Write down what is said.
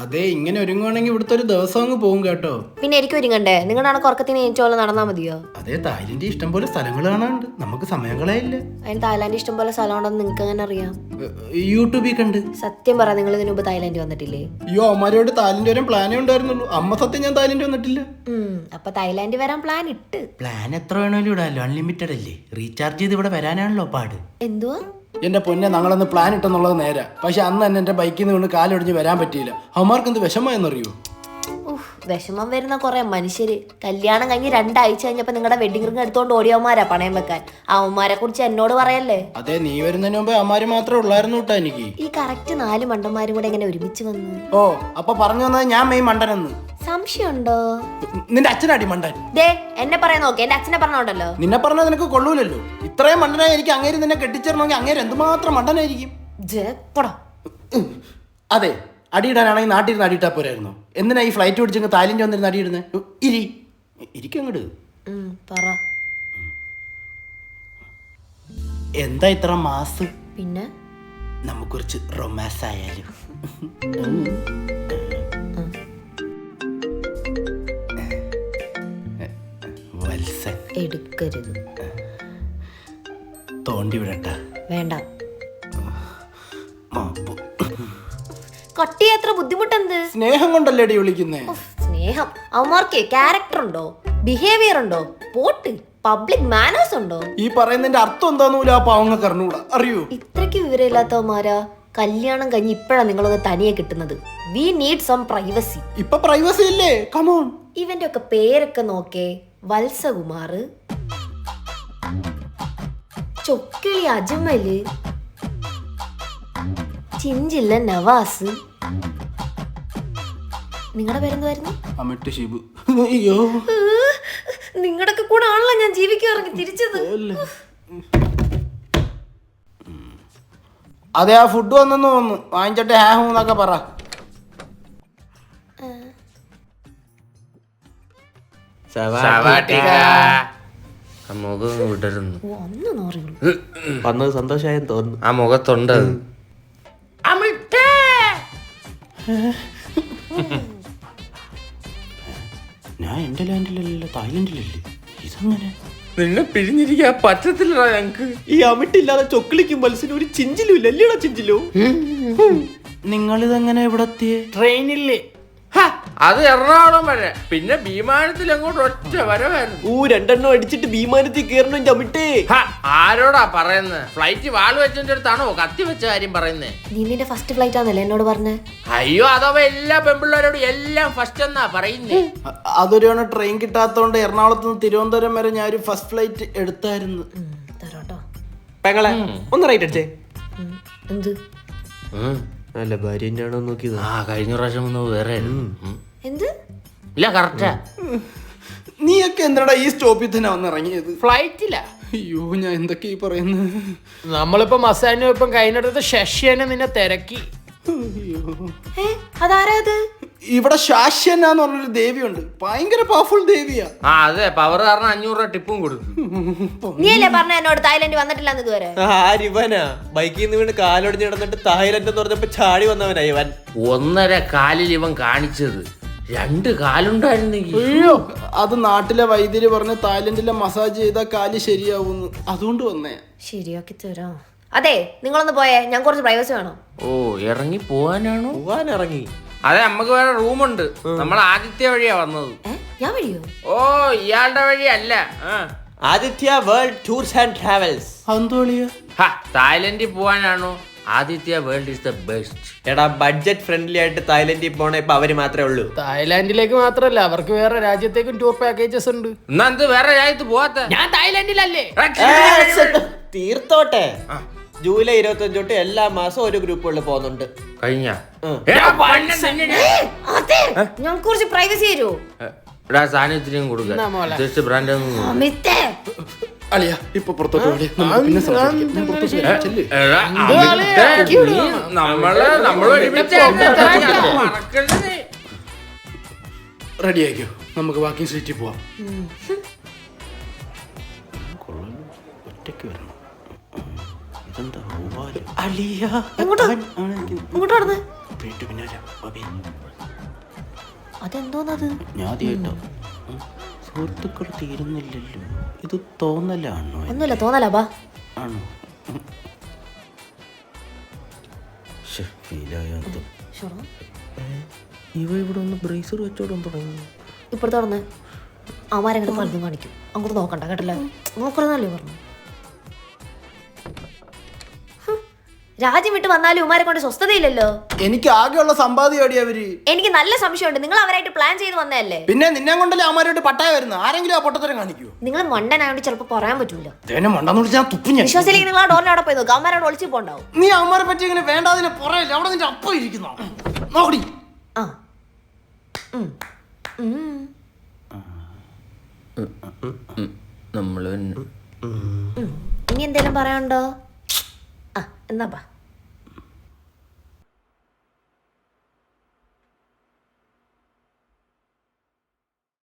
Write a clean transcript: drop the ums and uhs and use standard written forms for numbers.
അതെ, ഇങ്ങനെ ഒരുങ്ങുവാണെങ്കിൽ ഇവിടുത്തെ ഒരു ദിവസം അങ്ങ് പോകും കേട്ടോ. പിന്നെ എനിക്ക് ഒരുങ്ങണ്ടേ? നിങ്ങളുടെ ഉറക്കത്തിന് എനിച്ചോളം നടന്നാ മതിയോ? അതെ, തായ്ലൻഡ് ഇഷ്ടംപോലെ സ്ഥലങ്ങൾ കാണാനുണ്ട്, നമുക്ക് സമയം കളയില്ല. അതിന് തായ്ലാന്റ് ഇഷ്ടംപോലെ സ്ഥലമുണ്ടെന്ന് നിങ്ങൾക്ക് അങ്ങനെ അറിയാം? യൂട്യൂബിൽ കണ്ട്. സത്യം പറ, നിങ്ങൾ ഇതിനു മുമ്പ് തായ്ലാന്റ് വന്നിട്ടില്ലേ? അയ്യോ, അമ്മമാരോട് തായ്ലൻഡ് വരാൻ പ്ലാനേ ഉണ്ടായിരുന്നുള്ളൂ. അമ്മ സത്യം ഞാൻ തായ്ലൻഡ് വന്നിട്ടില്ല. അപ്പൊ തായ്ലാന്റ് വരാൻ പ്ലാൻ ഇട്ട്. പ്ലാൻ എത്ര വേണേലും ഇടാലോ, അൺലിമിറ്റഡ് അല്ലേ. റീചാർജ് ചെയ്ത് ഇവിടെ വരാനാണല്ലോ പാട്. എന്തുവാ? എന്റെ പൊന്നെ, ഞങ്ങളന്ന് പ്ലാൻ ഇട്ടെന്നുള്ളത് നേരാ. പക്ഷെ അന്ന് തന്നെ എന്റെ ബൈക്കിൽ നിന്ന് കൊണ്ട് കാലൊടിഞ്ഞ് വരാൻ പറ്റിയില്ല. അവന്മാർക്ക് എന്ത് വിഷമമെന്നറിയോ? വിഷമം വരുന്ന കുറെ മനുഷ്യര് കല്യാണം കഴിഞ്ഞ് 2 ആഴ്ച കഴിഞ്ഞപ്പോ നിങ്ങളുടെ വെഡിങ് റിംഗ് എടുത്തോണ്ട് ഓടിയവന്മാരാ പണയം വെക്കാൻ. അവന്മാരെ കുറിച്ച് എന്നോട് പറയല്ലേ. അതെ, നീ വരുന്നതിന് മുമ്പ് അവന്മാര് മാത്രമേ ഉള്ളായിരുന്നു കേട്ടോ എനിക്ക്. ഈ കറക്റ്റ് 4 മണ്ടന്മാരും കൂടെ എങ്ങനെ ഒരുമിച്ച് വന്നു? ഓ, അപ്പൊ പറഞ്ഞു വന്നത് ഞാൻ മെയ് മണ്ടനെന്ന് സംശയമുണ്ടോ? നിന്റെ അച്ഛനാടി മണ്ടൻ. ദേ, എന്നെ പറയാൻ നോക്കി, എന്റെ അച്ഛനെ പറഞ്ഞോണ്ടല്ലോ. നിന്നെ പറഞ്ഞാൽ നിനക്ക് കൊള്ളൂലല്ലോ. ഇത്രയും മണ്ടനായി എനിക്ക് അങ്ങേര് നിന്നെ കെട്ടിച്ചേരണമെങ്കിൽ അങ്ങേര് എന്തുമാത്രം മണ്ടനായിരിക്കും. അതെ, അടിയിടാനാണെങ്കിൽ നാട്ടിൽ നിന്ന് അടിയിട്ടാ പോരായിരുന്നു. എന്തിനാ ഈ ഫ്ലൈറ്റ് പിടിച്ചെങ്കിൽ തായ്ലൻഡ് വന്നിരുന്ന് അടിയിടുന്നത്? ഇരിക്കങ്ങട് പറ. എന്താ ഇത്ര മാസ്? പിന്നെ നമുക്ക് കുറച്ച് റൊമാൻസ് ആയാലും. വത്സൻ എടുക്കരുത്. തോണ്ടി വിടട്ട? വേണ്ട. കട്ടി എത്ര ബുദ്ധിമുട്ടെന്ത്? സ്നേഹം കൊണ്ടല്ലേ അടി വിളിക്കുന്നേ? സ്നേഹം? അവന്മാർക്ക് ക്യാരക്ടർ ഉണ്ടോ? ബിഹേവിയർ ഉണ്ടോ? പോട്ട് പബ്ലിക് മാനേഴ്സ് ഉണ്ടോ? ഈ പറയുന്നതിന്റെ അർത്ഥം എന്താന്ന് ആ പാവങ്ങൾക്ക് അറിഞ്ഞൂടാ, അറിയോ? ഇത്രയ്ക്ക് വിവരമില്ലാത്തവന്മാരാ കല്യാണം കഴിഞ്ഞ് ഇപ്പഴാ നിങ്ങളൊന്ന് തനിയെ കിട്ടുന്നത്. We need some privacy. ഇപ്പൊ പ്രൈവസി ഇല്ലേ? കമോൺ. ഇവന്റെ ഒക്കെ പേരൊക്കെ നോക്കേ. വത്സകുമാർ, ചൊക്കിളി അജ്മല്, ചിഞ്ചില്ല നവാസ്. നിങ്ങളുടെ പേരെന്തുവായിരുന്നു? അമിട്ട് ഷിബു. അയ്യോ, നിങ്ങളുടെ കൂടെ ആണല്ലോ ഞാൻ ജീവിക്കാറങ്ങി തിരിച്ചത്. അതെ, ആ ഫുഡ് വന്നെന്ന് തോന്നുന്നു. വാങ്ങിച്ചിട്ട് ഹാഹു എന്നൊക്കെ പറ. മുഖം വിടരുന്നു. വന്നത് സന്തോഷമായെന്ന് തോന്നുന്നു. ആ മുഖത്തുണ്ട്. ഞാൻ എന്റെ ലാൻഡിലല്ലോ, തായ്ലൻഡിലല്ലേ. ഇതങ്ങനെ നിന്നെ പിരിഞ്ഞിരിക്കാൻ പറ്റത്തില്ലടാ ഞങ്ങക്ക്. ഈ അമിട്ടില്ലാതെ ചൊക്കിളിക്കും മത്സ്യം ഒരു ചിഞ്ചിലും ഇല്ല. അല്ലേടാ ചിഞ്ചിലോ? നിങ്ങളിതെങ്ങനെ ഇവിടെ എത്തിയേ? ട്രെയിനില്ലേ? അത് എറണാകുളം വരെ, പിന്നെ വിമാനത്തിൽ അങ്ങോട്ട് ഒറ്റ വരവായിരുന്നു. 2 അടിച്ചിട്ട് വിമാനത്തിൽ കയറണം എന്റെ അമിട്ടേ. ആരോടാ പറയുന്നത്? ഫ്ലൈറ്റ് വാൾ വെച്ചതിന്റെ അടുത്താണോ കത്തി വെച്ച കാര്യം പറയുന്നേ? നീ നിന്റെ ഫസ്റ്റ് ഫ്ലൈറ്റ് ആണല്ലേ എന്നോട് പറഞ്ഞേ? അയ്യോ, അഥവാ എല്ലാ പെൺപിള്ളേരോടും എല്ലാം ഫസ്റ്റ് എന്നാ പറയുന്നേ. അതൊരു ട്രെയിൻ കിട്ടാത്തോണ്ട് എറണാകുളത്ത് നിന്ന് തിരുവനന്തപുരം വരെ ഞാൻ ഒരു ഫസ്റ്റ് ഫ്ലൈറ്റ് എടുത്തായിരുന്നു. തരാട്ടോ. പെങ്ങളെ ഒന്ന് റൈറ്റ് അടിച്ചേ. എന്ത്? അല്ല, ഭാര്യ തന്നെയാണോ നോക്കിയത്? കഴിഞ്ഞ പ്രാവശ്യം ഒന്ന് വേറെ. എന്ത്? ഇല്ല, കറക്റ്റാ. നീയൊക്കെ എന്താടാ ഈ സ്റ്റോപ്പിൽ തന്നെ വന്ന് ഇറങ്ങിയത്? ഫ്ലൈറ്റില്ല. അയ്യോ, ഞാൻ എന്തൊക്കെയാ പറയുന്നത്. നമ്മളിപ്പോ മസാനും ഇപ്പം കഴിഞ്ഞിടത്ത് ശശിയനെ നിന്നെ തിരക്കി. അതാരാ അത്? ഇവിടെ ശാശ്യനാന്ന് പറഞ്ഞൊരു ദേവിയുണ്ട്, ഭയങ്കര പവർഫുൾ ദേവിയാ. അതെ, പവർ കാരണം 500 രൂപ ടിപ്പും കൊടുക്കും. നീ അല്ലേ പറഞ്ഞ എന്നോട് തായ്ലൻഡ് വന്നിട്ടില്ലെന്ന് ഇതുവരെ? ആരിവനാ ബൈക്കിൽ നിന്ന് വീണ് കാലൊടിഞ്ഞ് കിടന്നിട്ട് തായ്ലൻഡ് എന്ന് പറഞ്ഞപ്പോ ചാടി വന്നവനാ ഇവൻ. 1.5 കാലിൽ ഇവൻ കാണിച്ചത് 2 കാലുണ്ടായിരുന്നെങ്കിൽ. അയ്യോ, അത് നാട്ടിലെ വൈദ്യര് പറഞ്ഞ് തായ്ലൻഡിലെ മസാജ് ചെയ്താൽ കാല് ശരിയാവുന്നു, അതുകൊണ്ട് വന്നേ. ശരിയാക്കി തരാം. അതെ, നിങ്ങളൊന്ന് പോയേ, ഞാൻ കുറച്ച് പ്രൈവസി വേണം. ഓ, ഇറങ്ങി പോവാനാണോ? പോവാൻ ഇറങ്ങി. അതെ, നമുക്ക് വേറെ റൂമുണ്ട്. നമ്മൾ ആദിത്യ വഴിയാ വന്നത്. ഞാൻ വഴിയോ? ഓ, ഇയാളുടെ വഴിയല്ല. Aditya world tours and travels. അന്തോളിയ തായ്ലൻഡിൽ പോവാനാണോ? Aditya world is the best. എടാ, ബഡ്ജറ്റ് ഫ്രണ്ട്ലി ആയിട്ട് തായ്ലൻഡിൽ പോണ ഇപ്പൊ അവര് മാത്രമേ ഉള്ളൂ. തായ്ലാന്റിലേക്ക് മാത്രല്ല, അവർക്ക് വേറെ രാജ്യത്തേക്കും ടൂർ പാക്കേജസ് ഉണ്ട്. എന്നാ എന്ത് വേറെ രാജ്യത്ത് പോവാത്ത? ഞാൻ തായ്ലാന്റിലല്ലേ. തീർത്തോട്ടെ. ജൂലൈ 25 തൊട്ട് എല്ലാ മാസം ഒരു ഗ്രൂപ്പുകളിൽ പോകുന്നുണ്ട്. കഴിഞ്ഞ ഞാൻ കുറച്ച് പ്രൈവസി തരുമോ? സാന്നിധ്യം കൊടുക്കുക. ബ്രാൻഡ് അളിയ, ഇപ്പൊ പുറത്തോട്ട് പോയി. പിന്നെ റെഡി ആയിക്കോ, നമുക്ക് വാക്കിംഗ് സ്ട്രീറ്റിൽ പോവാം. ഒറ്റയ്ക്ക് വരണം. ഇതെന്താ വവ്വാല്? അളിയാ. എങ്ങോട്ടാ? ഇങ്ങോട്ട് നടന്ന്. വീട്ടു പിന്നാലെ ബബി. അതെന്തോന്നത്? ഞാൻ ആദ്യമായിട്ടോ സുഹൃത്തുക്കൾ തീരുന്നില്ലല്ലോ. ഇത് തോന്നലാണോ? ഒന്നുമില്ല, തോന്നലാ. ബാ. ആണോ? ഫീലായത്. ഇവ ഇവിടെ ഒന്ന് ബ്രേസർ വെച്ചോടാൻ തുടങ്ങി. ഇപ്പഴത്തെ തുറന്ന് അവന്മാരെങ്ങോട്ട് പലതും കാണിക്കും. അങ്ങോട്ട് നോക്കണ്ട കേട്ടല്ലോ. നോക്കണമെന്നല്ലേ പറഞ്ഞു. രാജ്യം വിട്ട് വന്നാലും ഉമാരെ കൊണ്ട് സ്വസ്ഥതയില്ലല്ലോ. എനിക്ക് ആകെയുള്ള സമ്പാദ്യം അവര്. എനിക്ക് നല്ല സംശയമുണ്ട്. നിങ്ങൾ അവരായിട്ട് പ്ലാൻ ചെയ്ത് വന്നതല്ലേ? പിന്നെ നിന്നെ കൊണ്ടല്ലേ അവന്മാരായിട്ട് പട്ടായ വരുന്നത്. ആരെങ്കിലും ആ പൊട്ടത്തരം കാണിക്കൂ. നിങ്ങൾ മണ്ടനായോണ്ട് ചിലപ്പോ പറയാൻ പറ്റൂല. മണ്ടെന്ന് വിളിച്ചാൽ തുപ്പും ഞാൻ. വിശ്വാസത്തിലേക്ക് നിങ്ങൾ ആ ഡോറിന് അവിടെ പോയി നോക്കാം. അവന്മാരോട് ഒളിച്ചു പോണ്ടാവും. നീ അവന്മാരെ പറ്റി ഇങ്ങനെ വേണ്ടാതിനെ പറയല്ലേ. അവിടെ നിന്റെ അപ്പം ഇരിക്കുന്ന നോക്കടി. ആ നമ്മള് ഇനി എന്തേലും പറയാനുണ്ടോ? ആ എന്നാ